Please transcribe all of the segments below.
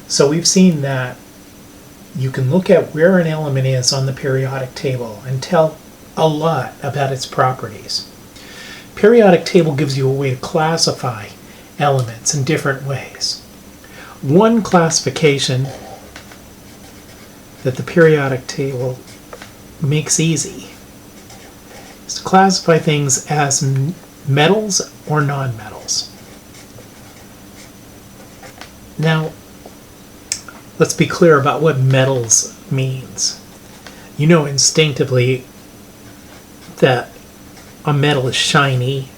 So we've seen that you can look at where an element is on the periodic table and tell a lot about its properties. Periodic table gives you a way to classify elements in different ways. One classification that the periodic table makes easy is to classify things as metals or nonmetals. Now, let's be clear about what metals means. You know instinctively that a metal is shiny.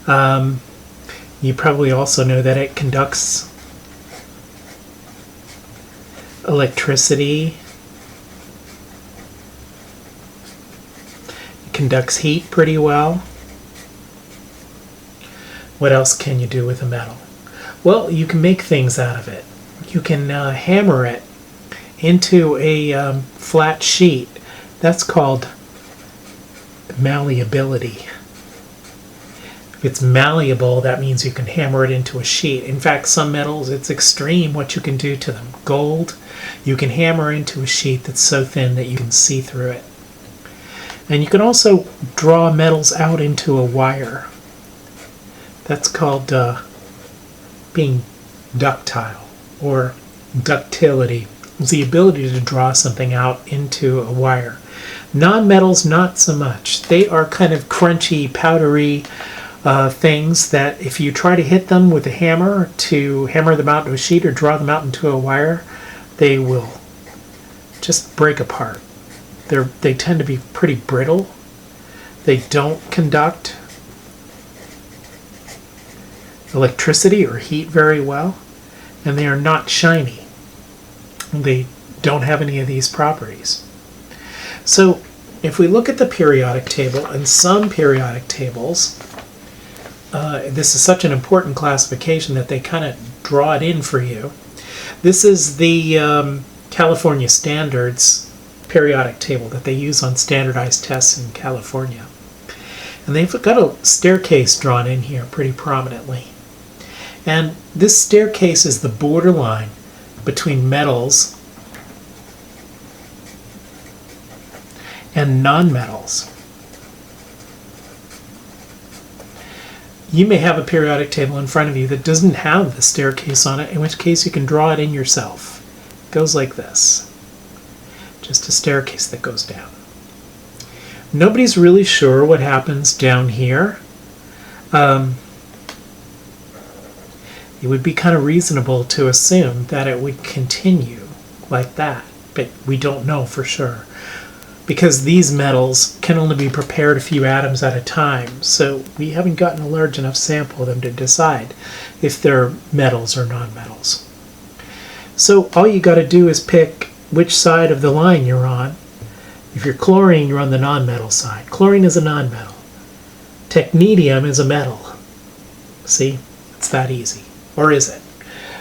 You probably also know that it conducts electricity. It conducts heat pretty well. What else can you do with a metal? Well, you can make things out of it. You can hammer it into a flat sheet. That's called malleability. If it's malleable, that means you can hammer it into a sheet. In fact, some metals, it's extreme what you can do to them. Gold, you can hammer into a sheet that's so thin that you can see through it. And you can also draw metals out into a wire. That's called being ductile, or ductility. It's the ability to draw something out into a wire. Non-metals, not so much. They are kind of crunchy, powdery things that if you try to hit them with a hammer to hammer them out into a sheet or draw them out into a wire, they will just break apart. They tend to be pretty brittle. They don't conduct electricity or heat very well, and they are not shiny. They don't have any of these properties. So if we look at the periodic table, and some periodic tables, this is such an important classification that they kind of draw it in for you. This is the California Standards periodic table that they use on standardized tests in California. And they've got a staircase drawn in here pretty prominently. And this staircase is the borderline between metals and nonmetals. You may have a periodic table in front of you that doesn't have the staircase on it, in which case you can draw it in yourself. It goes like this. Just a staircase that goes down. Nobody's really sure what happens down here. It would be kind of reasonable to assume that it would continue like that, but we don't know for sure. Because these metals can only be prepared a few atoms at a time, so we haven't gotten a large enough sample of them to decide if they're metals or nonmetals. So all you got to do is pick which side of the line you're on. If you're chlorine, you're on the nonmetal side. Chlorine is a nonmetal. Technetium is a metal. See? It's that easy. Or is it?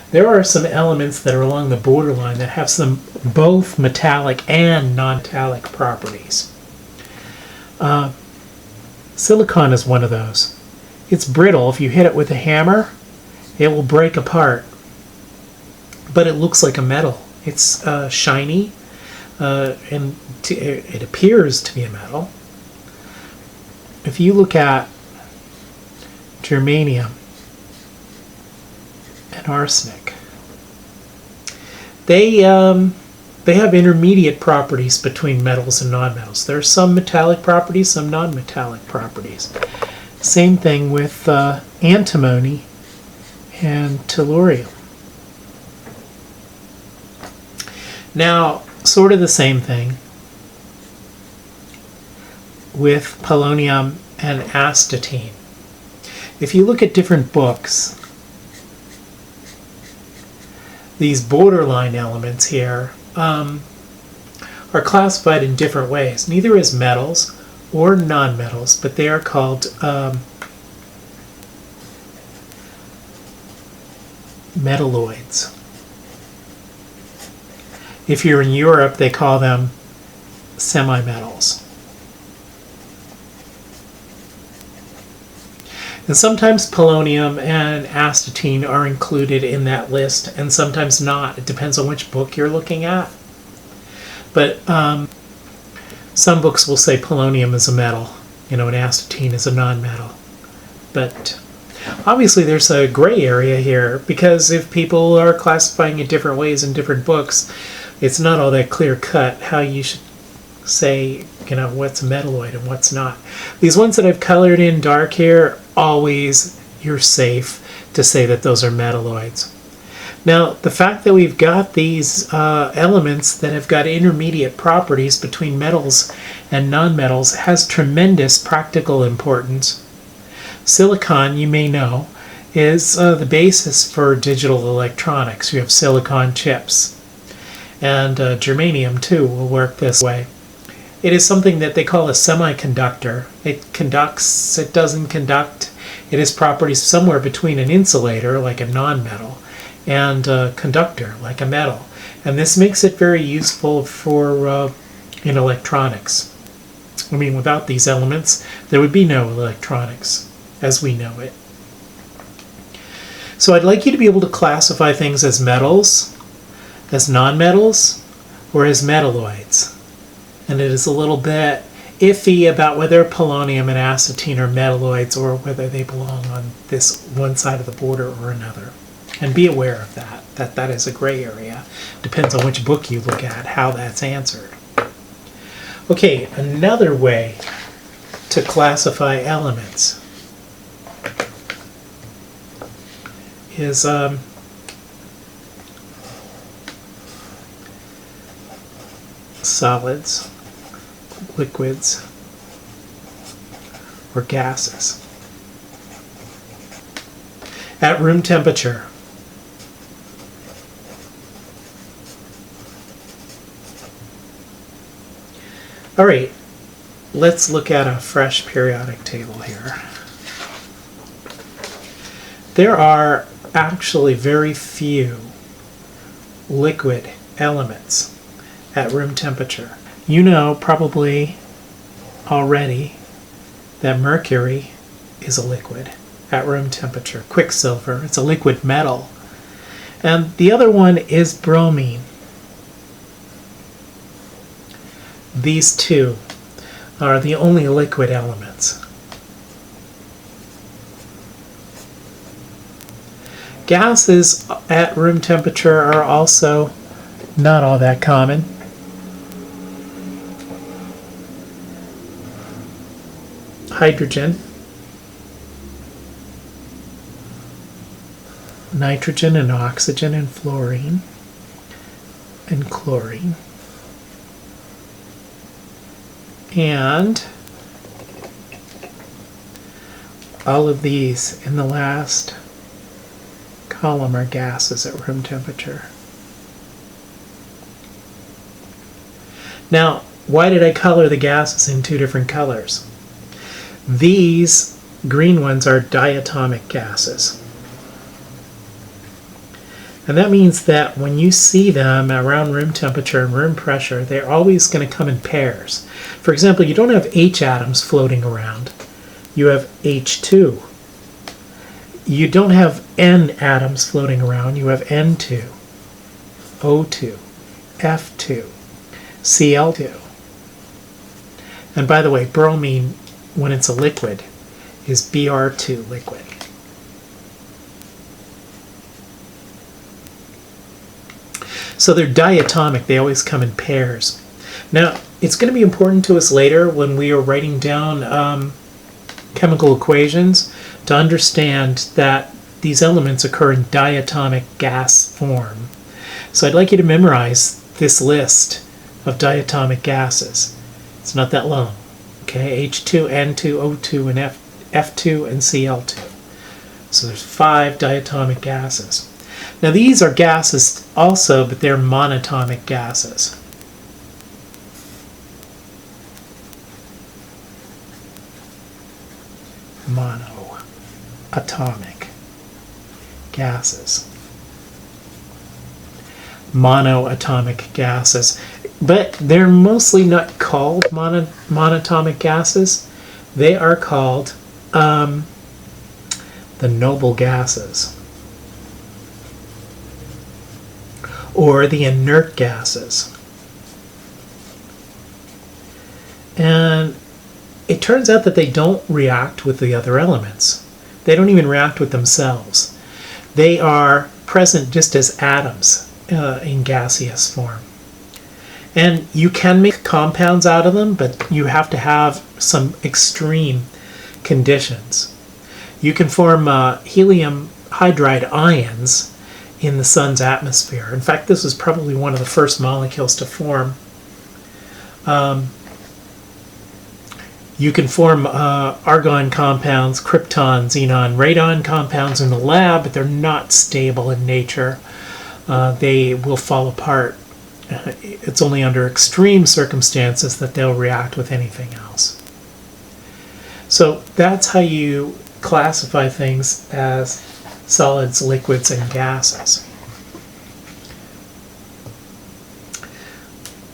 There are some elements that are along the borderline that have some both metallic and non-metallic properties. Silicon is one of those. It's brittle. If you hit it with a hammer, it will break apart. But it looks like a metal. It's shiny, and it appears to be a metal. If you look at germanium and arsenic, they have intermediate properties between metals and nonmetals. There are some metallic properties, some non-metallic properties. Same thing with antimony and tellurium. Now, sort of the same thing with polonium and astatine. If you look at different books, these borderline elements here are classified in different ways. Neither as metals or nonmetals, but they are called metalloids. If you're in Europe, they call them semimetals. And sometimes polonium and astatine are included in that list, and sometimes not. It depends on which book you're looking at. But some books will say polonium is a metal, and astatine is a nonmetal. But obviously there's a gray area here, because if people are classifying it different ways in different books, it's not all that clear cut how you should say, what's a metalloid and what's not. These ones that I've colored in dark here, always you're safe to say that those are metalloids. Now, the fact that we've got these elements that have got intermediate properties between metals and nonmetals has tremendous practical importance. Silicon, you may know, is the basis for digital electronics. You have silicon chips. And germanium, too, will work this way. It is something that they call a semiconductor. It conducts, it doesn't conduct. It has properties somewhere between an insulator, like a nonmetal, and a conductor, like a metal. And this makes it very useful for in electronics. I mean, without these elements, there would be no electronics as we know it. So I'd like you to be able to classify things as metals, as nonmetals, or as metalloids. And it is a little bit iffy about whether polonium and astatine are metalloids or whether they belong on this one side of the border or another. And be aware of that that is a gray area. Depends on which book you look at, how that's answered. Okay, another way to classify elements is solids, liquids, or gases at room temperature. All right, let's look at a fresh periodic table here. There are actually very few liquid elements at room temperature. You know probably already that mercury is a liquid at room temperature. Quicksilver, it's a liquid metal. And the other one is bromine. These two are the only liquid elements. Gases at room temperature are also not all that common. Hydrogen, nitrogen and oxygen and fluorine and chlorine. And all of these in the last column are gases at room temperature. Now, why did I color the gases in two different colors? These green ones are diatomic gases. And that means that when you see them around room temperature and room pressure, they're always going to come in pairs. For example, you don't have H atoms floating around. You have H2. You don't have N atoms floating around. You have N2, O2, F2, Cl2. And by the way, bromine, when it's a liquid, is Br2 liquid. So they're diatomic. They always come in pairs. Now, it's going to be important to us later when we are writing down chemical equations to understand that these elements occur in diatomic gas form. So I'd like you to memorize this list of diatomic gases. It's not that long. Okay, H2, N2, O2, and F2, and Cl2. So there's 5 diatomic gases. Now these are gases also, but they're monatomic gases. Monoatomic gases. Monoatomic gases. But they're mostly not called monatomic gases. They are called the noble gases, or the inert gases. And it turns out that they don't react with the other elements. They don't even react with themselves. They are present just as atoms in gaseous form. And you can make compounds out of them, but you have to have some extreme conditions. You can form helium hydride ions in the sun's atmosphere. In fact, this was probably one of the first molecules to form. You can form argon compounds, krypton, xenon, radon compounds in the lab, but they're not stable in nature. They will fall apart. It's only under extreme circumstances that they'll react with anything else. So that's how you classify things as solids, liquids, and gases.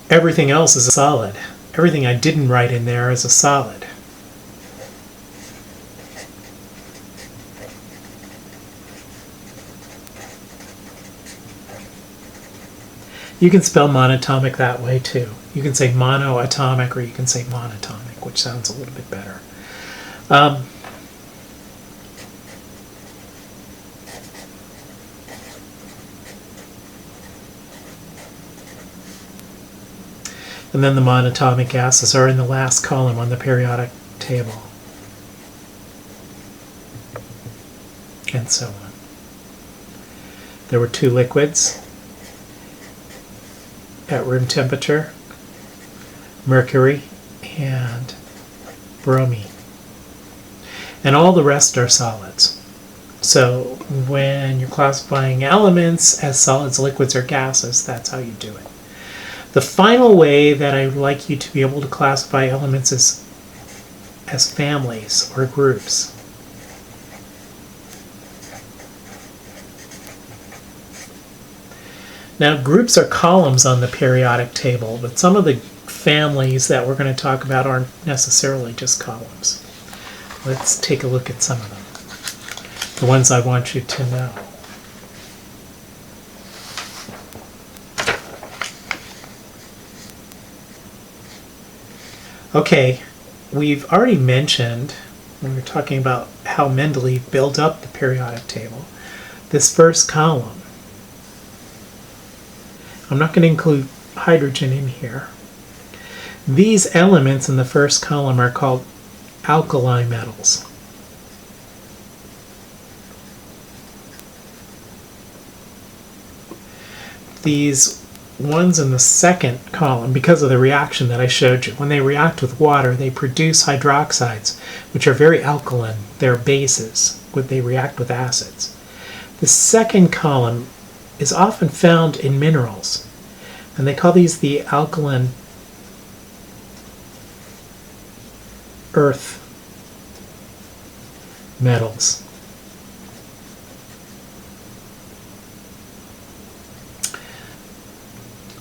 Everything else is a solid. Everything I didn't write in there is a solid. You can spell monatomic that way too. You can say monoatomic or you can say monatomic, which sounds a little bit better. And then the monatomic gases are in the last column on the periodic table. And so on. There were 2 liquids at room temperature, mercury and bromine. And all the rest are solids. So when you're classifying elements as solids, liquids, or gases, that's how you do it. The final way that I would like you to be able to classify elements is as families or groups. Now, groups are columns on the periodic table, but some of the families that we're going to talk about aren't necessarily just columns. Let's take a look at some of them, the ones I want you to know. Okay, we've already mentioned, when we were talking about how Mendeleev built up the periodic table, this first column. I'm not going to include hydrogen in here. These elements in the first column are called alkali metals. These ones in the second column, because of the reaction that I showed you, when they react with water, they produce hydroxides, which are very alkaline. They're bases. They react with acids. The second column is often found in minerals, and they call these the alkaline earth metals.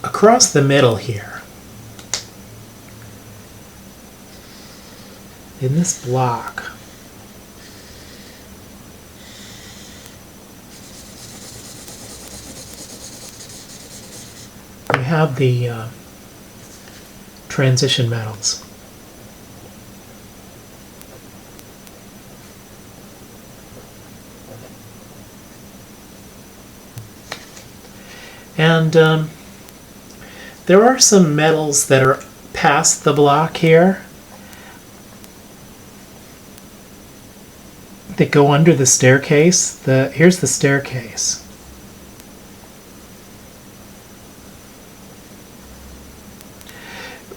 Across the middle here, in this block, we have the transition metals. And there are some metals that are past the block here that go under the staircase. Here's the staircase.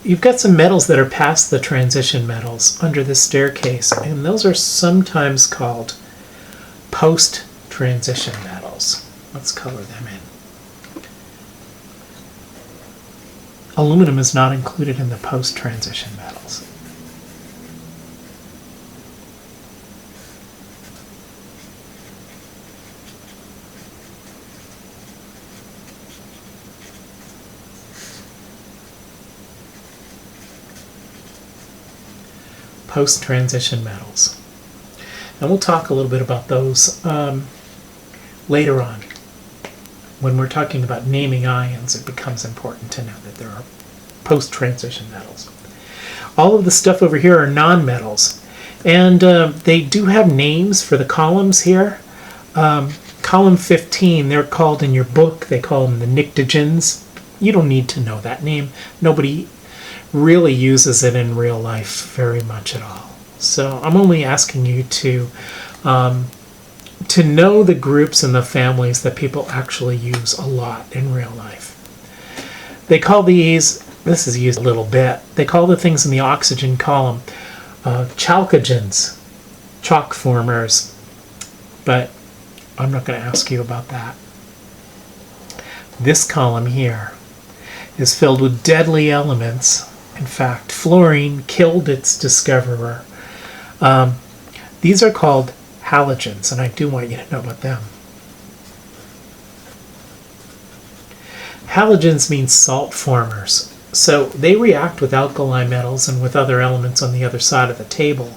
You've got some metals that are past the transition metals under the staircase, and those are sometimes called post-transition metals. Let's color them in. Aluminum is not included in the post-transition metals. Post-transition metals. And we'll talk a little bit about those later on. When we're talking about naming ions, it becomes important to know that there are post-transition metals. All of the stuff over here are nonmetals, and they do have names for the columns here. Column 15, they're called in your book, they call them the pnictogens. You don't need to know that name. Nobody really uses it in real life very much at all. So I'm only asking you to know the groups and the families that people actually use a lot in real life. They call these, this is used a little bit, they call the things in the oxygen column chalcogens, chalk formers, but I'm not going to ask you about that. This column here is filled with deadly elements. In fact, fluorine killed its discoverer. These are called halogens, and I do want you to know about them. Halogens mean salt formers. So they react with alkali metals and with other elements on the other side of the table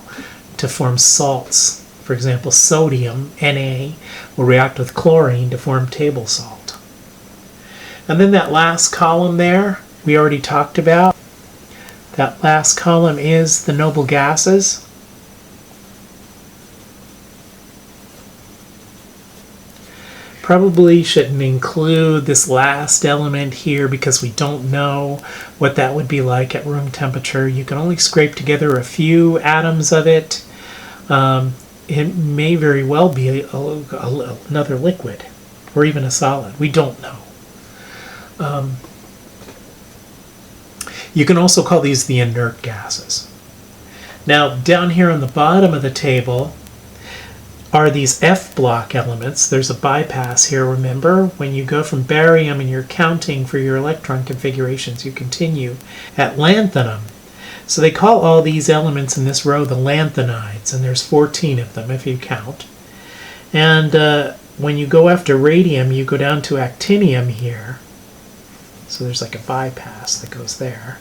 to form salts. For example, sodium, Na, will react with chlorine to form table salt. And then that last column there, we already talked about. That last column is the noble gases. Probably shouldn't include this last element here because we don't know what that would be like at room temperature. You can only scrape together a few atoms of it. It may very well be another liquid or even a solid. We don't know. You can also call these the inert gases. Now, down here on the bottom of the table are these F block elements. There's a bypass here, remember? When you go from barium and you're counting for your electron configurations, you continue at lanthanum. So they call all these elements in this row the lanthanides, and there's 14 of them if you count. And when you go after radium, you go down to actinium here. So there's like a bypass that goes there,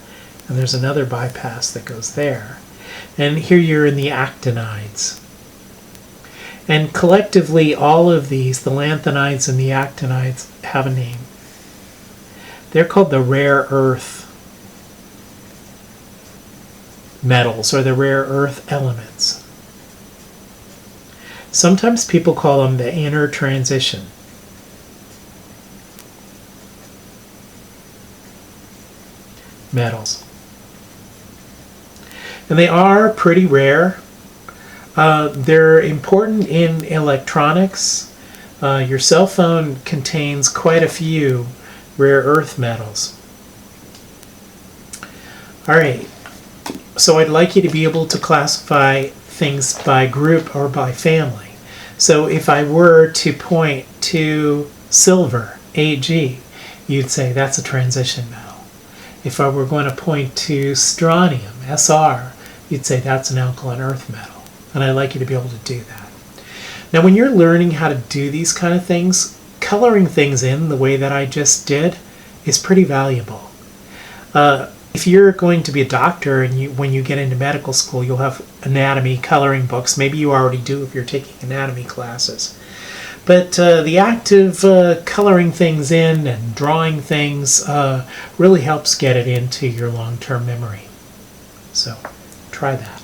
and there's another bypass that goes there. And here you're in the actinides. And collectively, all of these, the lanthanides and the actinides, have a name. They're called the rare earth metals, or the rare earth elements. Sometimes people call them the inner transition. Metals. And they are pretty rare. They're important in electronics. Your cell phone contains quite a few rare earth metals. Alright, so I'd like you to be able to classify things by group or by family. So if I were to point to silver, Ag, you'd say that's a transition metal. If I were going to point to strontium, Sr, you'd say that's an alkaline earth metal. And I'd like you to be able to do that. Now when you're learning how to do these kind of things, coloring things in the way that I just did is pretty valuable. If you're going to be a doctor and when you get into medical school, you'll have anatomy coloring books. Maybe you already do if you're taking anatomy classes. But the act of coloring things in and drawing things really helps get it into your long-term memory. So try that.